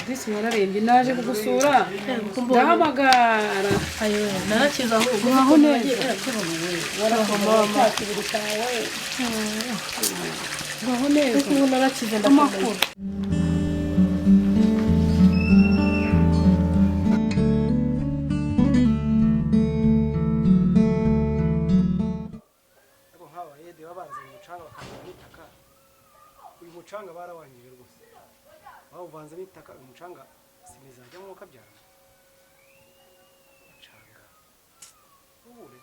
disi wararembye naje kugusura ndahamagara ayo narakiza ahubwo aho neza waraho mama aho neza ubu narakiza ndamakuru umucanga barawangije rwose bawuvanze n'itaka umucanga simizajya mwuka byara umucanga ubure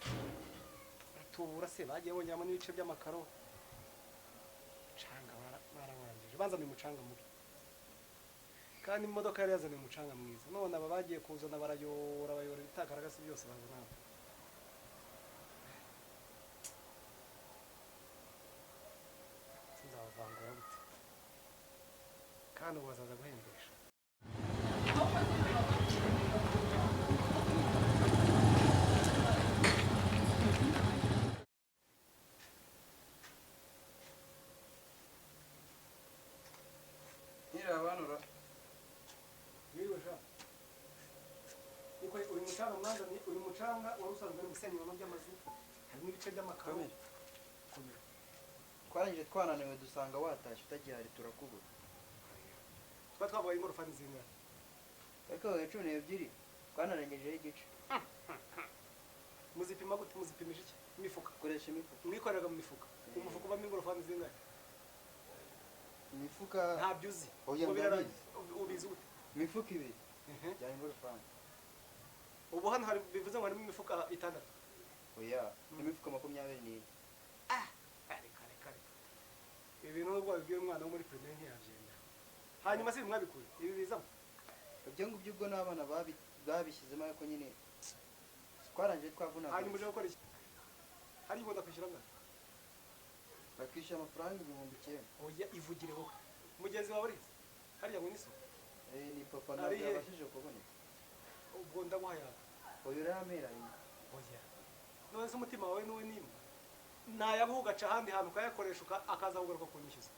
tubura se bagiye bongeramo n'ibice by'amakaro umucanga barawangije bazanye umucanga mubi kandi imodoka yari yazanye umucanga mwiza none aba bagiye kuzana bayora ibitakaraga si byose bazana sinzabavangura gute kandi ubu bazaza guhembesha nyirabanura yirusha niko uyu mucanga mwazanye uyu mucanga wari usanzwe ari umusenyero by'amazu harimo ibice by'amakaro twarangije twananiwe dusanga watashye utagihari turakubura twabaye ingorofani zingana ariko wowe 12 twanarengejeho igice muzipima gute muzipimisha iki imifuka koresha imifuka mwikoreraga mu mifuka umufuka ubamo ingorofani zingana imifuka ntabyo uzi oya ubizi gute imifuka ibiri ya ingorofani ubu hano hari bivuze ngo harimo imifuka 6 oya imifuka 24 kare ibi bintu nubwo babibwiye umwana wo muri primaire ntiyabyemera hanyuma se mwabikuye ibi bizamo ibyo ngubyo ubwo n'abana babishyizemo ariko nyine twarangije twavuna hanyuma uje gukora iki hari ngo ndakwishyura ngana bakwishyura amafaranga 9,000 oya ivugire wowe mugenzi wawe urize hariya ngo niso ni papa nawe yabashije kuboneka ubwo ndaguhaya oya uramera oya none se umutima wawe nuwe nimba nayaguha gaca ahandi hantu kayakoresha akaza kugaruka kunyishyuza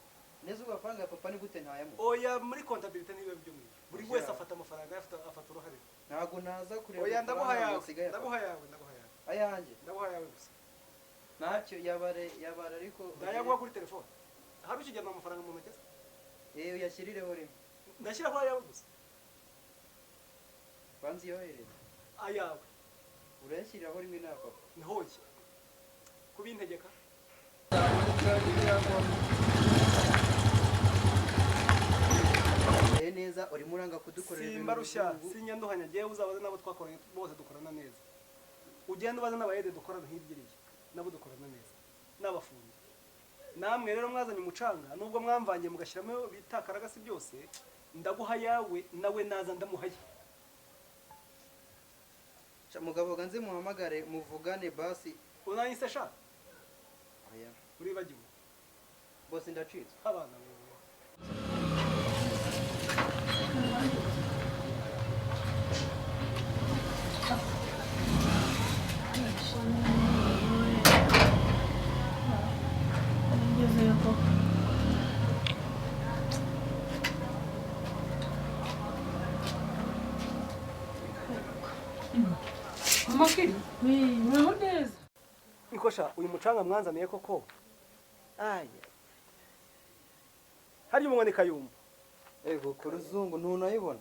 neza ugafaranga ya papa ni gute ntayamu oya muri contabilité niwe byo muri buri wese afata amafaranga afata uruhare ntago naza kureba oya ndaguha yawe ayanjye ndaguha yawe gusa ntacyo yabare ariko ndayaguha kuri telefone hari ukigenda amafaranga mu ntoki uyashyirireho rimwe ndashyiraho ayawe gusa banzi yohereza ayawe urayashyiriraho rimwe na papa ntoki kubintegeka neza urimo uranga kudukorera simba rushya sinyanduhanya giye uzabaze nabo twakoranye bose dukorana neza ugenda ubaze n'abayede dukorana hirya nabo dukorana neza n'abafundi namwe rero mwazanye umucanga nubwo mwamvangiye mugashyiramo bitakaragasi byose ndaguha yawe nawe naza ndamuhaye mugabo ganze muhamagare muvugane basi unanyise sha oya uribagiwe bose ndacitse abana Makiri mweho neza nikosha uyu mucanga mwanzaniye koko aya hari umwani kayumba ego ku ruzungu ntunayibona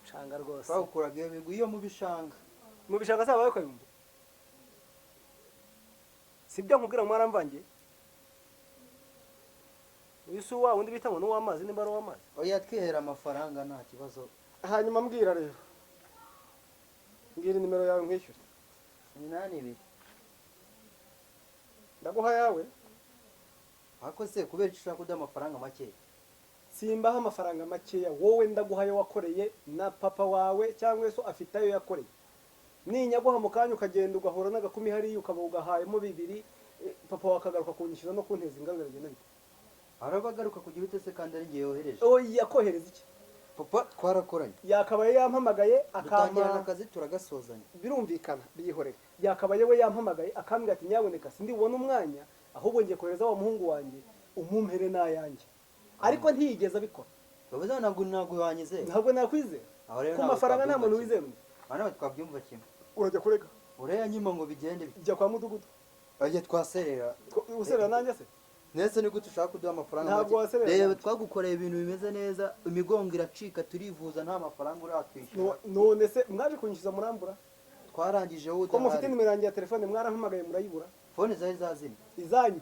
mucanga rwose bawukuraga iyo bigwi iyo mu bishanga saba bayo kayumba sibyo nkubwira mwaramvangiye uyu wa undi bita ngo n'uw'amazi nimba ari uw'amazi oya twihera amafaranga nta kibazo hanyuma mbwira rero mbwira nimero yawe nkwishyure 82 ndaguha yawe ako se kubera ushaka kuda amafaranga make simbaho amafaranga makeya wowe ndaguhaye wakoreye na papa wawe cyangwa so afite ayo yakoreye ninyaguha mu kanya ukagenda ugahora n'agakumi hariya ukaba ugahayemo 2 papa wakagaruka kunyishyuza no kunteza ingaruka bigenda bite arabagaruka kugira utese kandi ari ngiye yohereje oya kohereza iki papa twarakoranye yakabaye yampamagaye akambwira akazi turagasozanya birumvikana biyihorera yakabaye we yampamagaye akambwira ati nyaboneka sindi ubona umwanya ahubwo ngiye kohereza wa muhungu wanjye umumpere nayanjye ariko ntiyigeze abikora. bavuze ntabwo wanyizera. Ntabwo nakwizera Aho rero ku ntabwo mafaranga nta muntu twabyumva wizera undi. kimwe. Aha ntabwo twabyumva kimwe. Urajya kurega Ureya nyuma ngo bigende jya kwa mudugudu bagiye twaserera. userera nanjye se Nese ni gute ushaka kuduha amafaranga Ntabwo make? waserera. Reba twagukoreye ibintu bimeze neza, imigongo iracika turivuza nta mafaranga uratwishyura. none se mwaje kunyishyuza murambura Twarangije wowe ko mufite udahari. nimero yanjye ya telefone mwarampamagaye murayibura Fone zari zazimye. izanyu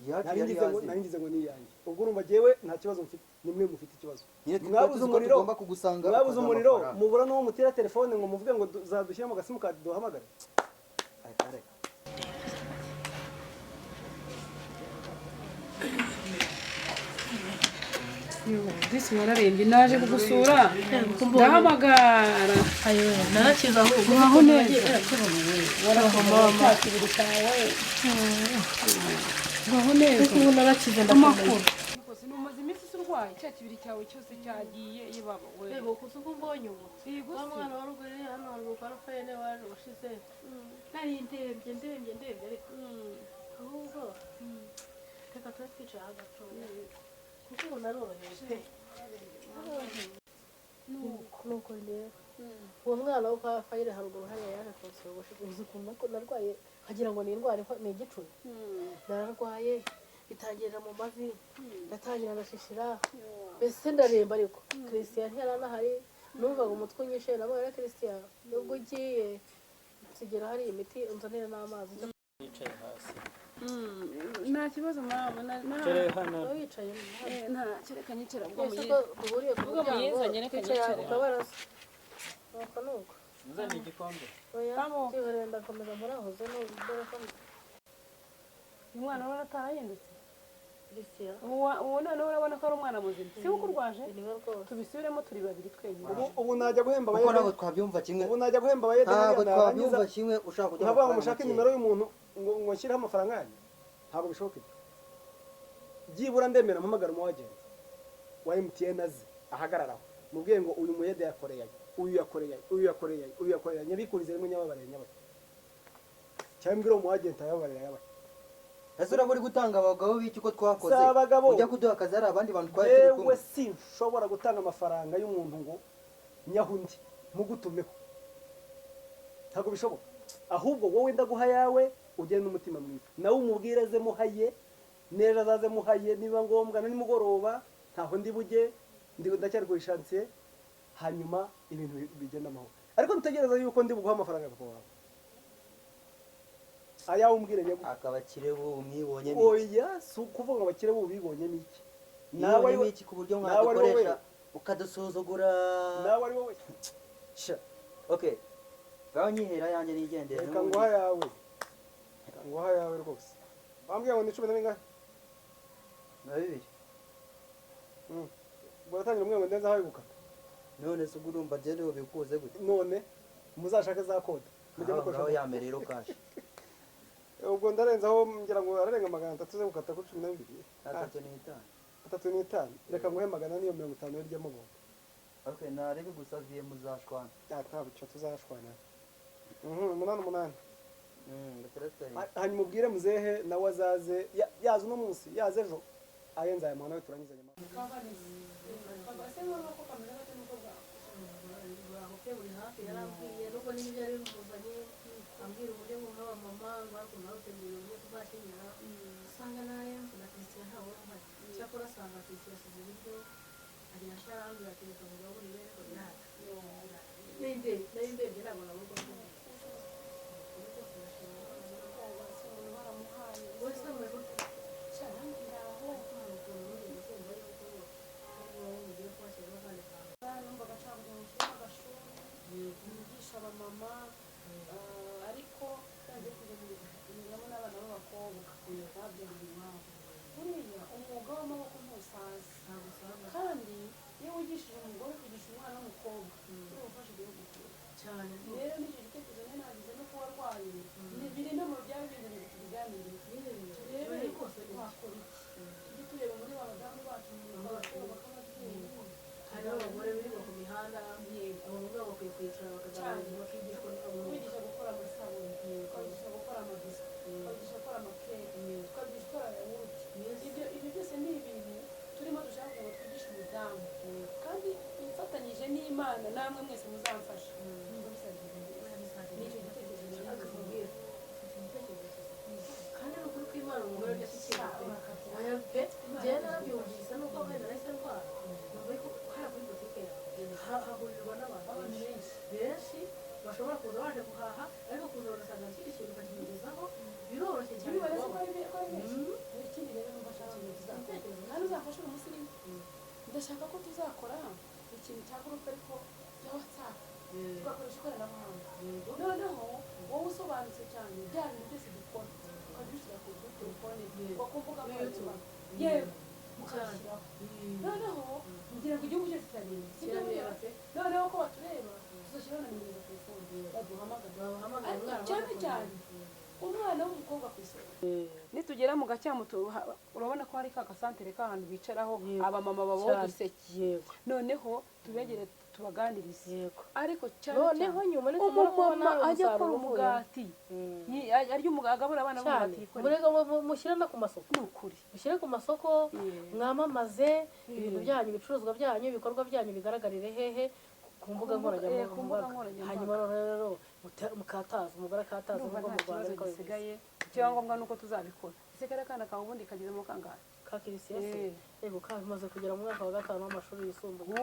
Iyacu nari yari ngize ngo yazimye. nari ngize ngo ni iyanjye ubwo urumva jewe nta kibazo mfite nimwe mufite ikibazo Nyine twari mwabuze tuzi ko umuriro tugomba kugusanga mwabuze ukaduha umuriro amafaranga. mubura n'uwo mutira telefone ngo muvuge ngo zadushyiramo agasimukadi duhamagare. Areka. disi wararembye naje kugusura ndahamagara ayo narakiza ahubwo uraho neza uraho mama uraho neza ubu narakize amakuru umaze iminsi se urwaye cya kibiri cyawe cyose cyagiye yibaba we reba kuko uko mbonye ubu yego wa se mwana wari uguriye hano haruguru kwa Rafayeli waje washize nari ndembye ariko ahubwo reka tube twicaye hagatoya kuko ubu naroroheje pe nuko rero uwo mwana wo kwa Rafayeli haruguru hariya yaje kunsura ubushize uzi ukuntu narwaye nkagira ngo ni indwara ni igicuri nararwaye bitangirira mu mavi ndatangira ndashishira mbese ndaremba ariko Christian ntiyaranahari numvaga umutwe unyishe nabo rero Christian nubwo ugiye nsigera hari imiti unzanira n'amazi Yicaye hasi. nta kibazo mama Tere hano. wicaye nta kereka nyicara ubwo twese muyize ko duhuriye ku ubwo muryango muyizanye reka twicaye nyicare ku kabaraza nuko nuko Nzani igikombe. oya Vamo. byihorere ndakomeza murahoze n'ubwo ko umwana we atarahindutse Christian uwo noneho urabona ko ari umwana muzima si uko urwaje niwe rwose tubisubiremo turi babiri twenyine ubu najya guhemba Kuko ntabwo abayede twabyumva kimwe. ubu najya guhemba abayede Ntabwo narangiza twabyumva kimwe ushaka kujya nkavuga ngo mushake nimero y'umuntu ngo nshyireho amafaranga yanyu ntabwo bishoboka ibyo byibura ndemera mpamagara umu agent wa MTN azi ahagararaho mubwiye ngo uyu muyede yakoreye uyu yakoreye uyu yakoreye uyu yakoreye nyabikurize rimwe nyababareye nyabaye cyangwa mbwira umu agent ayababarira yabaye Ese uraba uri gutanga abagabo b'iki ko twakoze? Si abagabo. Ujya kuduha akazi hari abandi bantu twari turi yewe kumwe. sinshobora gutanga amafaranga y'umuntu ngo nyahundi mugutumeho ntabwo bishoboka ahubwo wowe ndaguha yawe ugenda umutima mwiza nawe umubwire aze muhaye neza azaze muhaye niba ngombwa na nimugoroba ntaho ndi bujye ndacyari ku ishansiye hanyuma ibintu bigenda amahoro ariko dutegereza yuko ndi buguha amafaranga papa wawe ayawe umbwire nyabwo Akabakire bo mwibonye ni. oya si ukuvuga ngo abakire bo bibonye n'iki Nawe ari iki ku buryo nawe ari wowe. mwadukoresha ukadusuzugura. nawe ari wowe Sha. Okay. Gaho nyihera yanjye nigendera. reka nguha yawe reka nguha yawe rwose wambwiye ngo ni 10 na bingahe Na bibiri. buratangira umwe ngo ndenza aho gukata None se ubwo urumva je niho bikuze gute? none muzashake za kode mujye Aho mukoresha yamere rero kashi. ubwo ndarenzaho ngira ngo ararenga 300 zo gukata kuri 12 35. 35 reka nguhe 100 niyo 50 y'iryo mugo Okay, narebe gusa vie muzashwana. ntabwo tuzashwana 8 Gaterestari. hanyuma ubwire muzehe nawe azaze yaza uno munsi yaza ejo ayenza aya mahana we turanyizanye buri hafi yarambwiye nubwo n'ibyo ari bimuzanye ambwira uburyo nk'aba mama bakunda bategura uburyo tuzashyingira usanga nayo na Christian ntawe uhari cyakora asanga Christian yasize ibiryo agira ashya arambwira ati reka mugaburire nari ndebye ntabwo nabwo yigisha abamama ariko yagiye kugemuriramo n'abana b'abakobwa babyara iwabo buriya umwuga w'amaboko ntusaza kandi iyo wigishije umugore ukigisha umwana w'umukobwa urufasha igihugu cyane rero n'icyo gitekerezo nari nagize no kuba arwaye biri no mu byaba bindi bintu tubiganiriye turebe rwose twakora iki tujye tureba muri ba badamu bacu mu bakobwa k'ababyeyi hariho abagore birirwa ku mihanda abagabo bakwiye kwicara bakaganira bakigishwa kwigisha gukora amasabune twagisha gukora amabisi twagisha gukora amakeke twagisha gukora yawurute ibyo byose ni ibintu turimo dushaka ngo bana namwe mwese muzamfasha nicyo gitekerezo akakubwira kandi ni ukuri kw'Imana umugore yashyikirijwe oya pe njyewe narabyumvise nuko wenda nahise ndwara numva ko hariya kuri butike hahurirwa n'abantu benshi bashobora kuza baje guhaha ariko kuza bagasanga ikindi kintu ukakimugezaho biroroshye cyane bibaza ko ari benshi ikindi rero numva ashaka kuzakora kandi uzafasha umusirimu ndashaka ko tuzakora ikintu cya gurupe ariko bya watsapu tugakoresha ikoranabuhanga noneho wowe usobanutse cyane bya bintu byose dukora ukajya ushyira kuri telefone ngo ku mbuga nkoranyambaga yewe mukashyiraho noneho ngira ngo igihugu cyose kirareba sibyo mureba pe noneho ko batureba tuzashyiraho na nimero za telefone baduhamagara cyane cyane umwana w'umukobwa ku isoko nitugera mu gacyamuto urabona ko hari ka gasantere k'ahantu bicaraho abamama babaho uduseke noneho tubegere tubaganirize ariko cyane noneho nyuma umumama ajya akora umugati arya agabura abana b'umugati murega mushyire no ku masoko ni ukuri mushyire ku masoko mwamamaze ibintu byanyu ibicuruzwa byanyu ibikorwa byanyu bigaragarire hehe ku mbuga nkoranyambaga hanyuma rero mukataza umugore akataza nubwo mu Rwanda ariko bisigaye icyangombwa nuko tuzabikora ese kare kana kawe ubundi kagezemo kangahe ka kirisiyasi yego kabimaze kugera mu mwaka wa 5 w'amashuri yisumbuye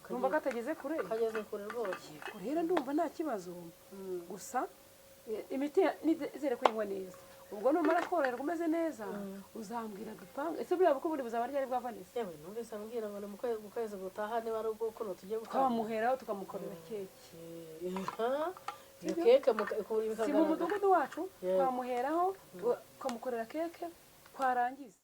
numva katageze kure kageze kure rwose rero ndumva nta kibazo gusa imiti nizere ko yinywa neza ubwo numara korerwa umeze neza uzambwira dupanga ese buriya buko buri buzaba ryari bwa Vanessa yewe numvise ambwira ngo mu kwezi gutaha niba ari ubwo kuno tugiye twamuheraho tukamukorera keke iyo keke si mu mudugudu wacu twamuheraho tukamukorera keke twarangiza